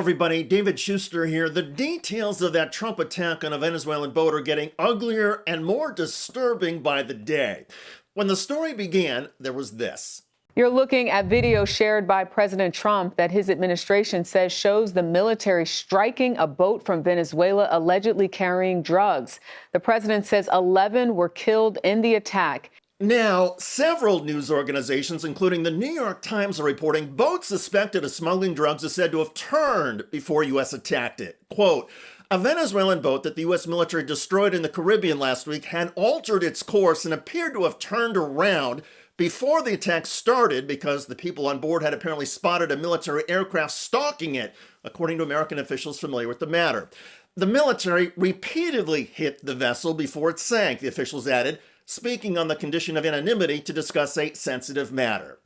everybody, David Schuster here. The details of that Trump attack on a Venezuelan boat are getting uglier and more disturbing by the day. When the story began, there was this. You're looking at video shared by President Trump that his administration says shows the military striking a boat from Venezuela allegedly carrying drugs. The president says 11 were killed in the attack. Now, several news organizations, including the New York Times, are reporting boats suspected of smuggling drugs are said to have turned before U.S. attacked it. Quote, a Venezuelan boat that the U.S. military destroyed in the Caribbean last week had altered its course and appeared to have turned around before the attack started because the people on board had apparently spotted a military aircraft stalking it, according to American officials familiar with the matter. The military repeatedly hit the vessel before it sank, the officials added, speaking on the condition of anonymity to discuss a sensitive matter.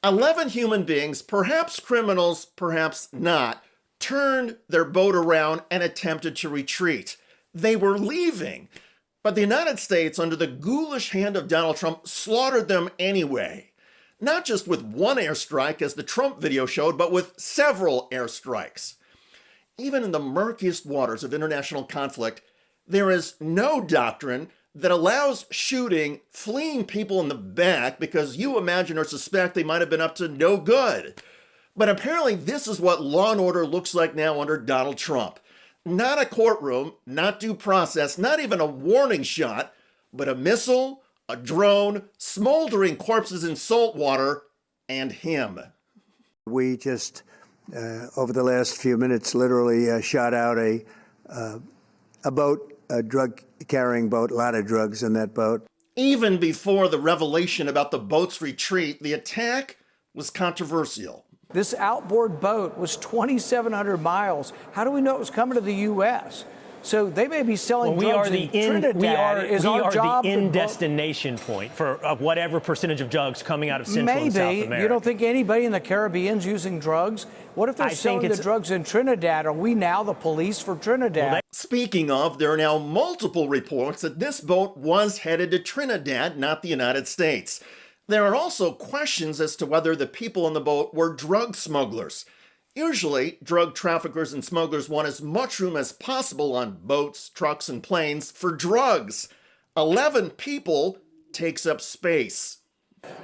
11 human beings, perhaps criminals, perhaps not, turned their boat around and attempted to retreat. They were leaving, but the United States, under the ghoulish hand of Donald Trump, slaughtered them anyway. Not just with one airstrike, as the Trump video showed, but with several airstrikes. Even in the murkiest waters of international conflict, there is no doctrine that allows shooting fleeing people in the back because you imagine or suspect they might have been up to no good. But apparently this is what law and order looks like now under Donald Trump. Not a courtroom, not due process, not even a warning shot, but a missile, a drone, smoldering corpses in salt water, and him. We just, over the last few minutes, literally shot out a boat, a drug-carrying boat, a lot of drugs in that boat. Even before the revelation about the boat's retreat, the attack was controversial. This outboard boat was 2,700 miles. How do we know it was coming to the U.S.? So they may be selling drugs in Trinidad. We are the in-destination point for whatever percentage of drugs coming out of Central and South America. Maybe. You don't think anybody in the Caribbean's using drugs? What if they're selling the drugs in Trinidad? Are we now the police for Trinidad? Speaking of, there are now multiple reports that this boat was headed to Trinidad, not the United States. There are also questions as to whether the people on the boat were drug smugglers. Usually, drug traffickers and smugglers want as much room as possible on boats, trucks, and planes for drugs. 11 people takes up space.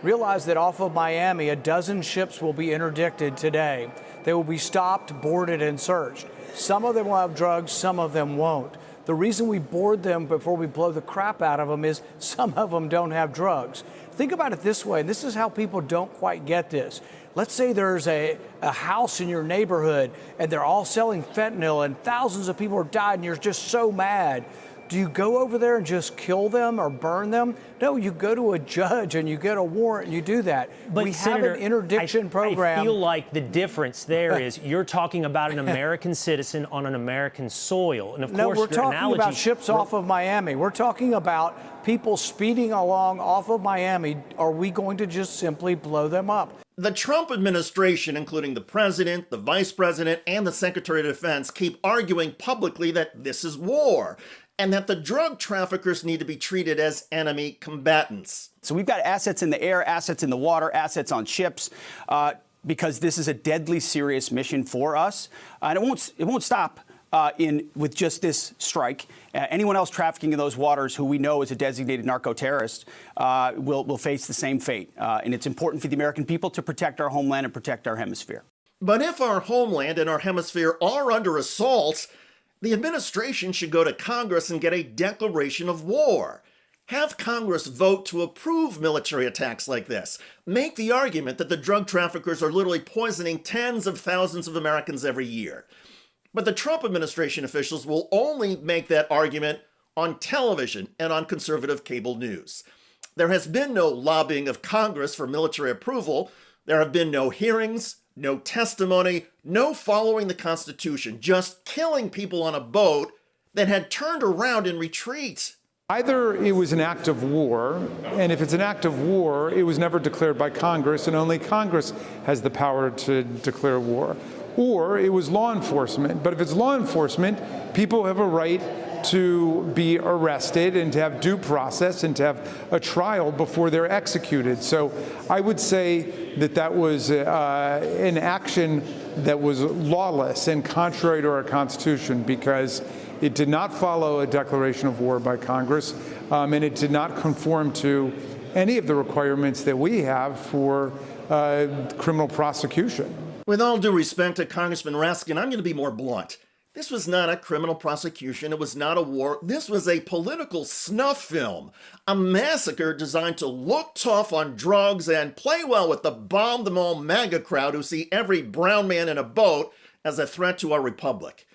Realize that off of Miami, a dozen ships will be interdicted today. They will be stopped, boarded, and searched. Some of them will have drugs, some of them won't. The reason we board them before we blow the crap out of them is some of them don't have drugs. Think about it this way, and this is how people don't quite get this. Let's say there's a house in your neighborhood and they're all selling fentanyl and thousands of people are died and you're just so mad. Do you go over there and just kill them or burn them? No, you go to a judge and you get a warrant and you do that. But we Senator, have an interdiction program. I feel like the difference there is you're talking about an American citizen on an American soil. And of no, course, we're talking about ships off of Miami. We're talking about people speeding along off of Miami. Are we going to just simply blow them up? The Trump administration, including the president, the vice president, and the secretary of defense, keep arguing publicly that this is war and that the drug traffickers need to be treated as enemy combatants. So we've got assets in the air, assets in the water, assets on ships, because this is a deadly serious mission for us. And it won't stop with just this strike. Anyone else trafficking in those waters who we know is a designated narco-terrorist will face the same fate. And it's important for the American people to protect our homeland and protect our hemisphere. But if our homeland and our hemisphere are under assault, the administration should go to Congress and get a declaration of war. Have Congress vote to approve military attacks like this. Make the argument that the drug traffickers are literally poisoning tens of thousands of Americans every year. But the Trump administration officials will only make that argument on television and on conservative cable news. There has been no lobbying of Congress for military approval. There have been no hearings, no testimony, no following the Constitution, just killing people on a boat that had turned around in retreat. Either it was an act of war, and if it's an act of war, it was never declared by Congress, and only Congress has the power to declare war. Or it was law enforcement. But if it's law enforcement, people have a right to be arrested and to have due process and to have a trial before they're executed. So I would say that that was an action that was lawless and contrary to our Constitution, because it did not follow a declaration of war by Congress, and it did not conform to any of the requirements that we have for criminal prosecution. With all due respect to Congressman Raskin, I'm going to be more blunt. This was not a criminal prosecution. It was not a war. This was a political snuff film, a massacre designed to look tough on drugs and play well with the bomb them all MAGA crowd who see every brown man in a boat as a threat to our republic.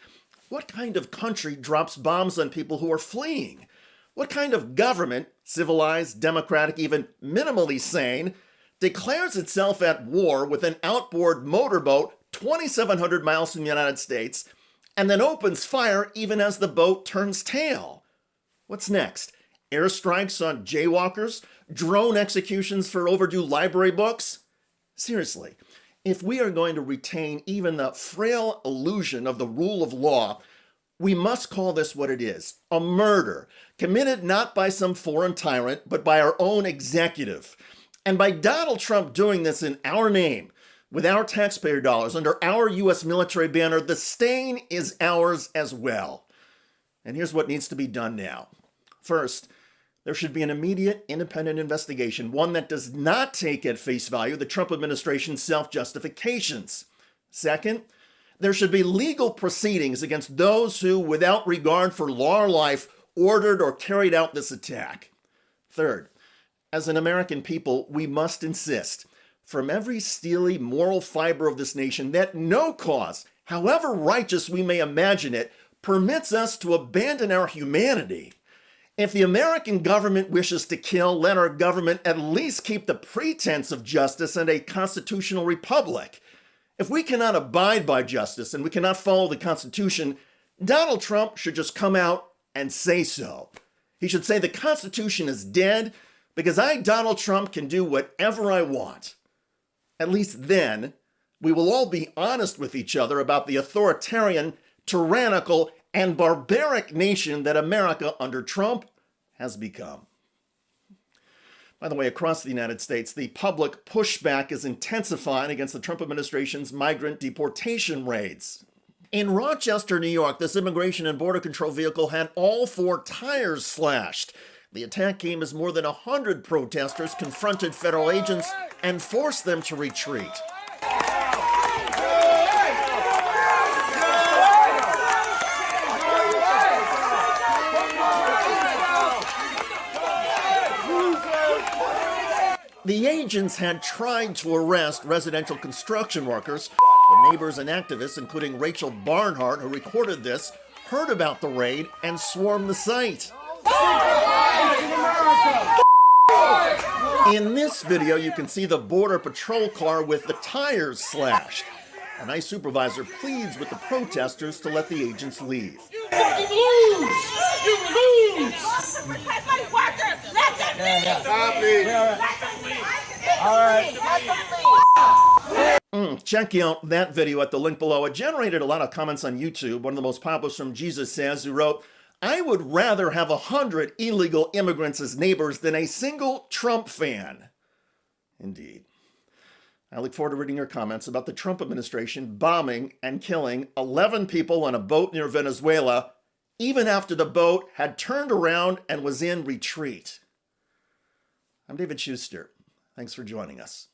What kind of country drops bombs on people who are fleeing? What kind of government, civilized, democratic, even minimally sane, declares itself at war with an outboard motorboat 2,700 miles from the United States and then opens fire even as the boat turns tail? What's next? Airstrikes on jaywalkers? Drone executions for overdue library books? Seriously, if we are going to retain even the frail illusion of the rule of law, we must call this what it is: a murder, committed not by some foreign tyrant, but by our own executive. And by Donald Trump doing this in our name, with our taxpayer dollars, under our U.S. military banner, the stain is ours as well. And here's what needs to be done now. First, there should be an immediate independent investigation, one that does not take at face value the Trump administration's self-justifications. Second, there should be legal proceedings against those who, without regard for law or life, ordered or carried out this attack. Third, as an American people, we must insist from every steely moral fiber of this nation that no cause, however righteous we may imagine it, permits us to abandon our humanity. If the American government wishes to kill, let our government at least keep the pretense of justice and a constitutional republic. If we cannot abide by justice and we cannot follow the Constitution, Donald Trump should just come out and say so. He should say the Constitution is dead because I, Donald Trump, can do whatever I want. At least then, we will all be honest with each other about the authoritarian, tyrannical, and barbaric nation that America under Trump has become. By the way, across the United States, the public pushback is intensifying against the Trump administration's migrant deportation raids. In Rochester, New York, this Immigration and Border Control vehicle had all 4 tires slashed. The attack came as more than 100 protesters confronted federal agents and forced them to retreat. The agents had tried to arrest residential construction workers, but neighbors and activists, including Rachel Barnhart, who recorded this, heard about the raid and swarmed the site. In this video, you can see the Border Patrol car with the tires slashed. A nice supervisor pleads with the protesters to let the agents leave. You fucking lose! You lose! Protect my workers! Let them leave! Stop it! All right. Check out that video at the link below. It generated a lot of comments on YouTube. One of the most popular is from Jesus Says, who wrote, "I would rather have 100 illegal immigrants as neighbors than a single Trump fan." Indeed. I look forward to reading your comments about the Trump administration bombing and killing 11 people on a boat near Venezuela, even after the boat had turned around and was in retreat. I'm David Schuster. Thanks for joining us.